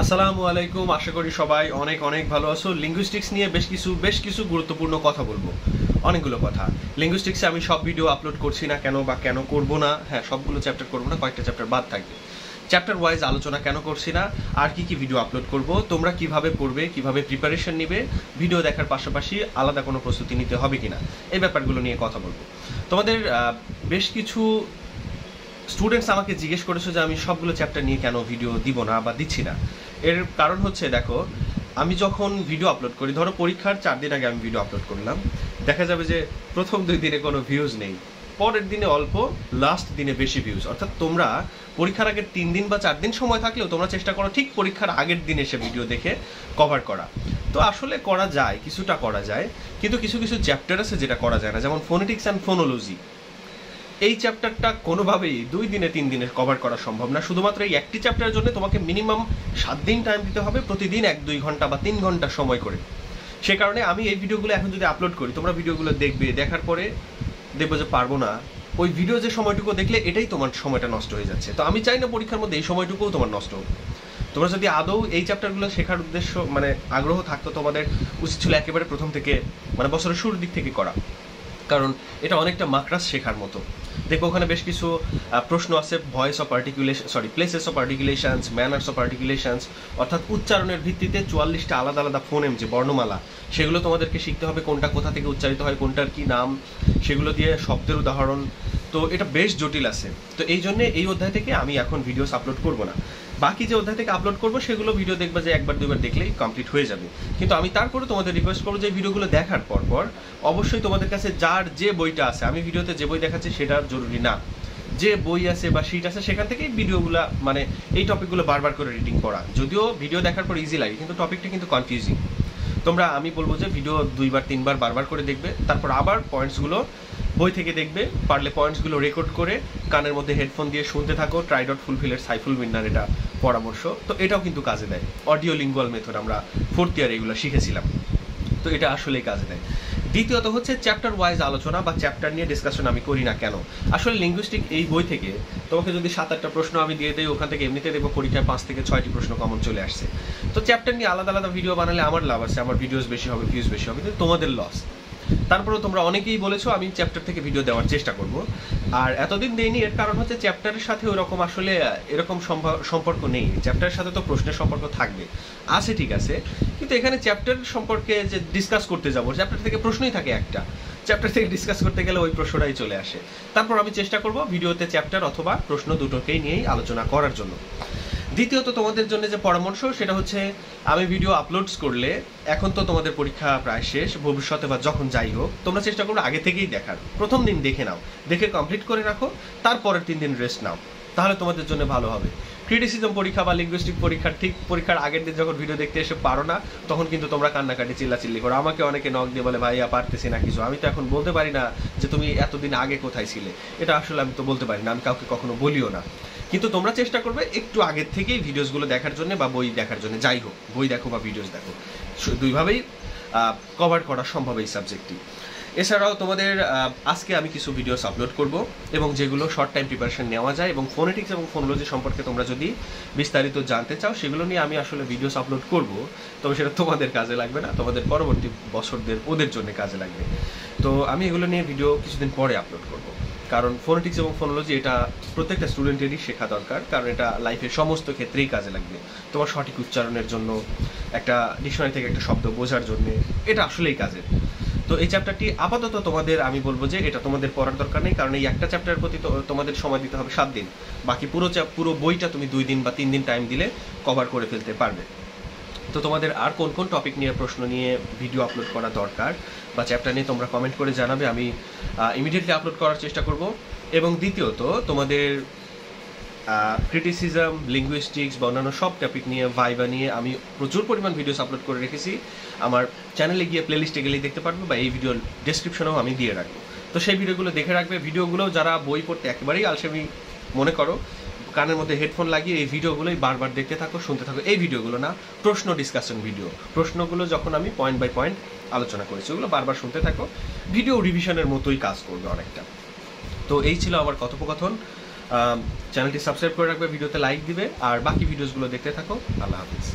আসসালামু আলাইকুম, আশা করি সবাই অনেক অনেক ভালো আছো। লিঙ্গুইস্টিক্স নিয়ে বেশ কিছু গুরুত্বপূর্ণ কথা বলবো, অনেকগুলো কথা। লিঙ্গুইস্টিক্সে আমি সব ভিডিও আপলোড করছি না কেন বা কেন করব না, হ্যাঁ সবগুলো চ্যাপ্টার করবো না, কয়েকটা চ্যাপ্টার বাদ থাকবে। চ্যাপ্টার ওয়াইজ আলোচনা কেন করছি না, আর কি ভিডিও আপলোড করব, তোমরা কিভাবে পড়বে, কিভাবে প্রিপারেশন নিবে, ভিডিও দেখার পাশাপাশি আলাদা কোনো প্রস্তুতি নিতে হবে কিনা, এই ব্যাপারগুলো নিয়ে কথা বলবো। তোমাদের বেশ কিছু স্টুডেন্টস আমাকে জিজ্ঞেস করেছে যে আমি সবগুলো চ্যাপ্টার নিয়ে কেন ভিডিও দিব না বা দিচ্ছি না। এর কারণ হচ্ছে, দেখো, আমি যখন ভিডিও আপলোড করি, ধরো পরীক্ষার 4 দিন আগে আমি ভিডিও আপলোড করলাম, দেখা যাবে যে প্রথম 2 দিনে কোনো ভিউজ নেই, পরের দিনে অল্প, লাস্ট দিনে বেশি ভিউজ। অর্থাৎ তোমরা পরীক্ষার আগের 3 দিন বা 4 দিন সময় থাকলেও তোমরা চেষ্টা করো ঠিক পরীক্ষার আগের দিন এসে ভিডিও দেখে কভার করা। তো আসলে করা যায়, কিছুটা করা যায়, কিন্তু কিছু কিছু চ্যাপ্টার আছে যেটা করা যায় না, যেমন ফোনেটিক্স অ্যান্ড ফোনোলজি। এই চ্যাপ্টারটা কোনোভাবেই 2 দিনে 3 দিনে কভার করা সম্ভব না। শুধুমাত্র এই একটি চ্যাপ্টারের জন্য তোমাকে মিনিমাম 7 দিন টাইম দিতে হবে, প্রতিদিন 1-2 ঘন্টা বা 3 ঘন্টা সময় করে। সে কারণে আমি এই ভিডিওগুলো এখন যদি আপলোড করি, তোমরা ভিডিওগুলো দেখবে, দেখার পরে দেখবো যে পারবো না, ওই ভিডিও যে সময়টুকু দেখলে এটাই তোমার সময়টা নষ্ট হয়ে যাচ্ছে। তো আমি চাই না পরীক্ষার মধ্যে এই সময়টুকুও তোমার নষ্ট হোক। তোমরা যদি আদৌ এই চ্যাপ্টারগুলো শেখার উদ্দেশ্য আগ্রহ থাকতো, তোমাদের উচিত ছিল একেবারে প্রথম থেকে, বছরের শুরুর দিক থেকে করা, কারণ এটা অনেকটা মাকড়াস শেখার মতো। দেখো ওখানে বেশ কিছু প্রশ্ন আছে, voice of articulation, places of articulations, manners of articulations, অর্থাৎ উচ্চারণের ভিত্তিতে 44টা আলাদা আলাদা ফোনেম যে বর্ণমালা, সেগুলো তোমাদেরকে শিখতে হবে, কোনটা কোথা থেকে উচ্চারিত হয়, কোনটার কি নাম, সেগুলো দিয়ে শব্দের উদাহরণ। তো এটা বেশ জটিল আছে। তো এই জন্য এই অধ্যায় থেকে আমি এখন ভিডিওস আপলোড করব না। বাকি যে অধ্যায় থেকে আপলোড করবো সেগুলো ভিডিও দেখবা যে 1-2বার দেখলেই কমপ্লিট হয়ে যাবে। কিন্তু আমি তারপরে তোমাদের রিকোয়েস্ট করবো যে ভিডিওগুলো দেখার পর অবশ্যই তোমাদের কাছে যার যে বইটা আছে, আমি ভিডিওতে যে বই দেখাচ্ছি সেটা জরুরি না, যে বই আছে বা শিট আছে সেখান থেকেই ভিডিওগুলো, এই টপিকগুলো বারবার করে রিডিং করা। যদিও ভিডিও দেখার পর ইজি লাগে, কিন্তু টপিকটা কিন্তু কনফিউজিং। তোমরা, আমি বলবো যে ভিডিও 2বার 3বার বারবার করে দেখবে, তারপর আবার পয়েন্টসগুলো বই থেকে দেখবে, পারলে পয়েন্টসগুলো রেকর্ড করে কানের মধ্যে হেডফোন দিয়ে শুনতে থাকো। ট্রাই ডট ফুলফিলের সাইফুল মিন্নার এটা পরামর্শ, তো এটাও কিন্তু কাজে দেয়। অডিও লিঙ্গুয়াল মেথড আমরা 4th ইয়ারে এগুলো শিখেছিলাম, তো এটা আসলেই কাজে দেয়। দ্বিতীয়ত হচ্ছে চ্যাপ্টার ওয়াইজ আলোচনা বা চ্যাপ্টার নিয়ে ডিসকাশন আমি করি না কেন। আসলে লিঙ্গুইস্টিক এই বই থেকে তোমাকে যদি 7-8টা প্রশ্ন আমি দিয়ে দিই, ওখান থেকে এমনিতে দেখবো পরীক্ষায় 5 থেকে 6টি প্রশ্ন কমন চলে আসছে। তো চ্যাপ্টার নিয়ে আলাদা আলাদা ভিডিও বানালে আমার লাভ আছে, আমার ভিডিওস বেশি হবে, ভিউজ বেশি হবে, কিন্তু তোমাদের লস। তারপরেও তোমরা অনেকেই বলেছো আমি চ্যাপ্টার থেকে ভিডিও দেওয়ার চেষ্টা করব, আর এতদিন দেইনি। এর কারণ হচ্ছে চ্যাপ্টারের সাথে ওরকম আসলে এরকম সম্পর্ক নেই। চ্যাপ্টারের সাথে তো প্রশ্নের সম্পর্ক থাকবে, আছে ঠিক আছে, কিন্তু এখানে চ্যাপ্টার সম্পর্কে যে ডিসকাস করতে যাবো, চ্যাপ্টার থেকে প্রশ্নই থাকে একটা, চ্যাপ্টার থেকে ডিসকাস করতে গেলে ওই প্রশ্নটাই চলে আসে। তারপর আমি চেষ্টা করব ভিডিওতে চ্যাপ্টার অথবা প্রশ্ন দুটোকেই নিয়েই আলোচনা করার জন্য। দ্বিতীয়ত তোমাদের জন্য যে পরামর্শ, সেটা হচ্ছে আমি ভিডিও আপলোডস করলে, এখন তো তোমাদের পরীক্ষা প্রায় শেষ, ভবিষ্যতে বা যখন যাই হোক, তোমরা চেষ্টা করো আগে থেকেই দেখার। প্রথম দিন দেখে নাও, দেখে কমপ্লিট করে রাখো, তারপরের 3 দিন রেস্ট নাও, তাহলে তোমাদের জন্য ভালো হবে। ক্রিটিসিজম পরীক্ষা বা লিঙ্গুইস্টিক পরীক্ষার ঠিক পরীক্ষার আগের দিন যখন ভিডিও দেখতে এসে পারো না, তখন কিন্তু তোমরা কান্নাকাটি চিল্লাচিল্লি করো। আমাকে অনেকে নক দিয়ে বলে, ভাইয়া পারতেছি না কিছু। আমি তো এখন বলতে পারি না যে তুমি এতদিন আগে কোথায় ছিলে, এটা আসলে আমি তো বলতে পারি না, আমি কাউকে কখনো বলিও না। কিন্তু তোমরা চেষ্টা করবে একটু আগের থেকেই ভিডিওসগুলো দেখার জন্য বা বই দেখার জন্য, যাই হোক, বই দেখো বা ভিডিওস দেখো, দুইভাবেই কভার করা সম্ভব এই সাবজেক্টটি। এছাড়াও তোমাদের আজকে আমি কিছু ভিডিওস আপলোড করব, এবং যেগুলো শর্ট টাইম প্রিপারেশন নেওয়া যায়, এবং ফোনেটিক্স এবং ফোনোলজি সম্পর্কে তোমরা যদি বিস্তারিত জানতে চাও, সেগুলো নিয়ে আমি আসলে ভিডিওস আপলোড করব। তবে সেটা তোমাদের কাজে লাগবে না, তোমাদের পরবর্তী বছরদের ওদের জন্য কাজে লাগবে। তো আমি এগুলো নিয়ে ভিডিও কিছুদিন পরে আপলোড করব, কারণ ফোনেটিক্স এবং ফোনোলজি এটা প্রত্যেকটা স্টুডেন্টেরই শেখা দরকার, কারণ এটা লাইফের সমস্ত ক্ষেত্রেই কাজে লাগবে। তোমার সঠিক উচ্চারণের জন্য, একটা ডিকশনারি থেকে একটা শব্দ বোঝার জন্য, এটা আসলেই কাজের। তো এই চ্যাপ্টারটি আপাতত তোমাদের, আমি বলবো যে এটা তোমাদের পড়ার দরকার নেই, কারণ এই একটা চ্যাপ্টারের প্রতি তোমাদের সময় দিতে হবে 7 দিন। বাকি পুরো বইটা তুমি 2 দিন বা 3 দিন টাইম দিলে কভার করে ফেলতে পারবে। তো তোমাদের আর কোন কোন টপিক নিয়ে, প্রশ্ন নিয়ে ভিডিও আপলোড করা দরকার বা চ্যাপ্টার নিয়ে তোমরা কমেন্ট করে জানাবে, আমি ইমিডিয়েটলি আপলোড করার চেষ্টা করব। এবং দ্বিতীয়ত তোমাদের ক্রিটিসিজম, লিঙ্গুইস্টিক্স বা অন্যান্য সব টপিক নিয়ে, ভাইবা নিয়ে আমি প্রচুর পরিমাণ ভিডিওস আপলোড করে রেখেছি। আমার চ্যানেলে গিয়ে প্লেলিস্টে গেলেই দেখতে পারবে, বা এই ভিডিওর ডেসক্রিপশনেও আমি দিয়ে রাখবো। তো সেই ভিডিওগুলো দেখে রাখবে। ভিডিওগুলো যারা বই পড়তে একেবারেই আলসেমি মনে করো, কানের মধ্যে হেডফোন লাগিয়ে এই ভিডিওগুলোই বারবার দেখতে থাকো, শুনতে থাকো। এই ভিডিওগুলো না, প্রশ্ন ডিসকাশন ভিডিও, প্রশ্নগুলো যখন আমি পয়েন্ট বাই পয়েন্ট আলোচনা করেছি, ওগুলো বারবার শুনতে থাকো। ভিডিও রিভিশনের মতোই কাজ করবে অনেকটা। তো এই ছিল আমার কথোপকথন। চ্যানেলটি সাবস্ক্রাইব করে রাখবে, ভিডিওতে লাইক দিবে, আর বাকি ভিডিওসগুলো দেখতে থাকো। আল্লাহ হাফিজ।